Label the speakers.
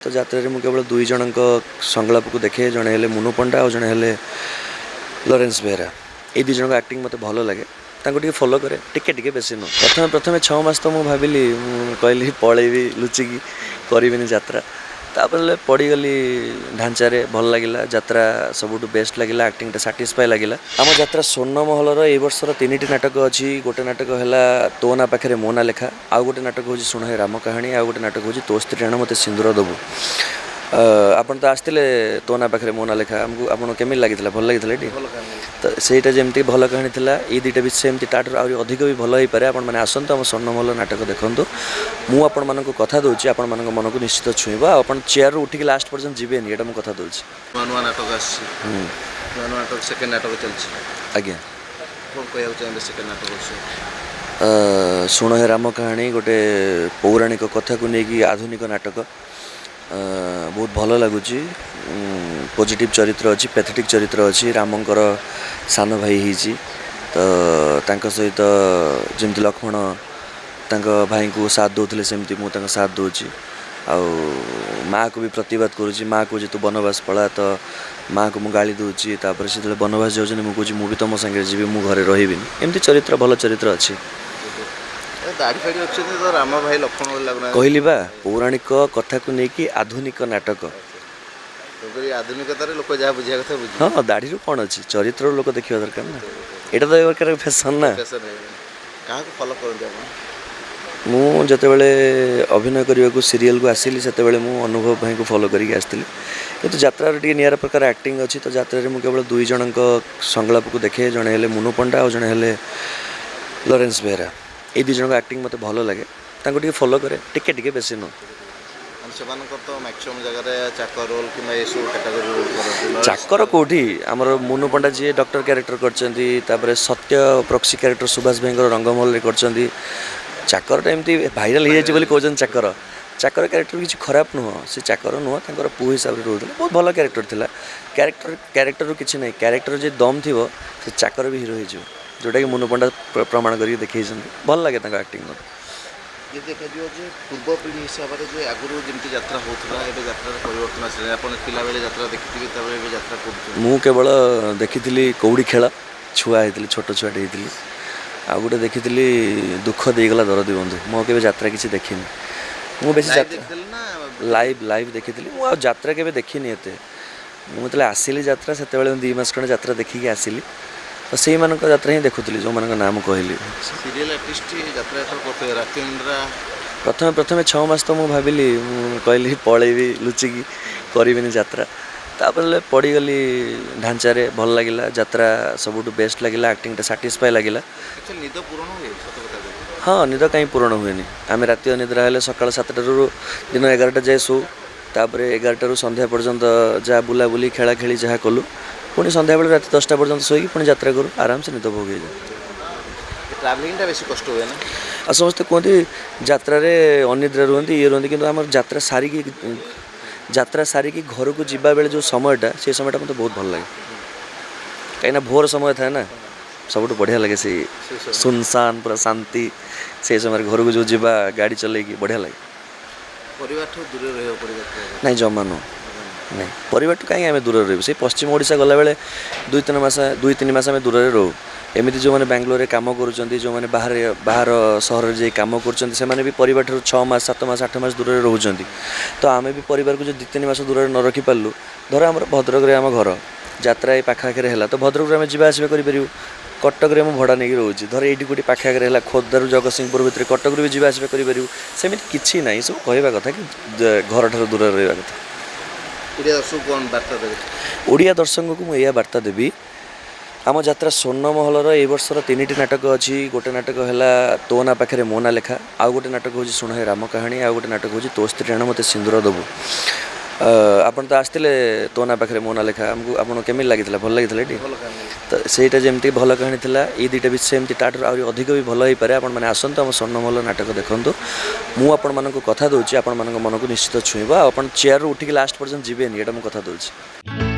Speaker 1: तो जात्रा मु केवल दुई जन संलाप को देखे जड़े हेले मुनु पंडा और जड़े हेले लॉरेंस बेहरा ये दुई जन एक्टिंग मत भल लगे टे फॉलो करे टिके बेसी नुह प्रथम प्रथम 6 मास तो मुझे भाविली कहली पलैबी लुचिकी करी यात्रा तापर पड़गली ढांचारे भल लगे यात्रा सबुठ बेस्ट लगे एक्टिंग साटिस्फाई लगे आम यात्रा स्वर्ण महलर ए वर्षर 3टी नाटक अच्छी गोटे नाटक है तो ना पाखे मो ना लेखा आउ गोटे नाटक हूँ शुण हे राम कहानी आउ गोटे नाटक हूँ तो स्त्री रण मत सिंदूर दबु आपन तो आसते तो ना पाखे मो ना लेखा आमको आपको केमी लगी भल लगी तो सहीटा जमी भल कहानी था ये दुईटा भी सेमती ताठू आहरी अधिक भी भल हो पारे आपण मैंने आसतु आम स्वर्णमहल नाटक देखूँ मुझे आपण मानक कथा दूसरी आपण मान मन को निश्चित छुईब आप चेयर उठिक लास्ट पर्यंत जीवेनि ये मुझे कथा दूसरी
Speaker 2: नुआ नाटक नाटक सेकेंड नाटक चलती
Speaker 1: आज्ञा
Speaker 2: चाहिए सेकेंड नाटक
Speaker 1: शुण हे राम कहानी गोटे पौराणिक कथा को लेकिन आधुनिक नाटक बहुत भल लगुच पॉजिटिव चरित्र अच्छी पैथेटिक चरित्र अच्छी रामंकर सान भाई ही तो सहित जमी लक्ष्मण भाई को साथ दौले सेमती मुझे साथ दूची माँ को भी प्रतिवाद करुँची माँ को तू बनवास पड़ा तो माँ को मुझे गाड़ी दूची से बनवास जाऊँ मुझे मुझे तुम सागे जी मु घरे रही एमती चरित्र भल चरित्र अच्छी
Speaker 2: राम भाई लक्ष्मण
Speaker 1: कहली बा पौराणिक कथा को लेकिन आधुनिक नाटक
Speaker 2: आधुनिकतार लोक जहाँ बुझा कथा बुझ
Speaker 1: हाँ दाढ़ी कौन अच्छी चरित्र लोक देखा दरकार ना यहाँ तो फैशन ना
Speaker 2: क्या फॉलो कर
Speaker 1: मुझे अभिनय करने को सीरियल को आसिली से अनुभव भाई को फॉलो करके आसती किंतु यात्रा टे निरा प्रकार एक्टिंग अच्छी तो यात्रा मुझे केवल दुई जन संलाप को देखे जड़े हेले मुनु पंडा और जड़े हेले लॉरेंस बेहरा ये दुई जन एक्टिंग मत भल लगे टे फॉलो करे टिके बेसी नुह चाकर कौटी आमर मुनु पंडा जी डॉक्टर कैरेक्टर कर सत्य प्रक्षी कैरेक्टर सुभाष भाई रंगमहल कर चाकर एमती भाइराल हो जाए कहते चाकर चाकर कैरेक्टर किसी खराब नुह से चाकर नुह तर पु हिसाब से रोते बहुत भल कैरेक्टर था कैरेक्टर किसी ना कैरेक्टर जो दम थी से चाकर भी हिरो हो जोटा कि मुनु पंडा प्रमाण करके देखी भल लगे एक्टिंग मत
Speaker 2: ये देखा पूर्व पीढ़ी हिसाब से आगुरी जमी यात्रा होता है परिवर्तन आसा पिला यात्रा देखिए यात्रा
Speaker 1: मु केवल देखी कौड़ी खेल छुआ होती छोट छुआटे होती आ गोटे देखी दुख देगला दरदी बंधु मुझे यात्रा किसी देखनी मु बेसी लाइव देखी मुझे के देखनी एत मुझे आसली यात्रा से 2 मास खंड यात्रा देखिकी आसली तो से यात्रा ही देखुली जो मान नाम कहली प्रथम प्रथम 6 मास तो मुझे भाविली कहली पलैबी लुचिकी करी यात्रा तापर पड़गली ढांचारे भल लगे यात्रा सबुठ बेस्ट लगे एक्टिंग साटिस्फाई लगे
Speaker 2: निद पूर्ण हुए
Speaker 1: हाँ निद कहीं पूर्ण हुए आम राति अनिद्रा हेल्ले सका 7 दिन 11टा जाए शो तापर 11 संध्या पर्यंत जहाँ बुलाबुली खेला खेली जहाँ कलु पुणी संध्या बेले रात 10टा पर्यंत शोक पुणी यात्रा करूँ आराम से निद भोग
Speaker 2: ट्रैवलिंग बेसी कष्ट हुए ना
Speaker 1: आ समस्ते कहते यात्रा अनिद्रा रुहति ये रुहति कि आम यात्रा सारिकी घर को जीवा बेले जो समयटा से समयटा मतलब बहुत भल लगे कहीं भोर समय था ना सब बढ़िया लगे से सुनसान पूरा शांति से समय घर को जो जीवा गाड़ी चलेगी बढ़िया लगे नहीं जमा नुह नहीं परिवार कहीं आम दूर रही से पश्चिम ओडिशा गला बेले 2-3 मास आम दूर रो एमती जो मैंने बेंगलोर काम कर जो मैंने बाहर सहर जा कम कर भी परिवार 6 मास 7 मास 8 मास दूर रोच तो आम भी परिवार को जो 2-3 मास दूर न रखी पार्लु धर आम भद्रक आम घर यात्रा ये पाखाखे है तो भद्रक आम जावास करूँ कटक में भड़ा नहीं रोचे धर ये गोटे पाखाखे है खोर्धार जगतसिंहपुर भितर कटक भी जावास करूँ सेमती किसी ना सब कहवा कथा कि घर ठार दूर रहा कथा ओडिया दर्शक को मुझे बार्ता देवी आम यात्रा स्वर्ण महलर ए वर्षर 3टी नाटक अच्छी गोटे नाटक है तो ना पाखे मो ना लेखा आउ गोटे नाटक हूँ शुण हे राम कहानी आउ गोटे नाटक हूँ तो स्त्री रण मत सिंदूर दबु आपन तो आसते तो ना पाखे मो ना लेखा आमको आपको केमी लगी भल लगी तो सहीटा जमी भल कहानी था ये दुईटा भी सेमती ताठू आहरी अधिक भी भल हो पारे आप मैंने आसतु आम स्वर्णमहल नाटक देखूँ मुझे आपण मान कथा दूसरी आपण मान मन को निश्चित छुईब आप चेयर उठिक लास्ट पर्यंत जीवेनि ये मुझे कथा दूसरी।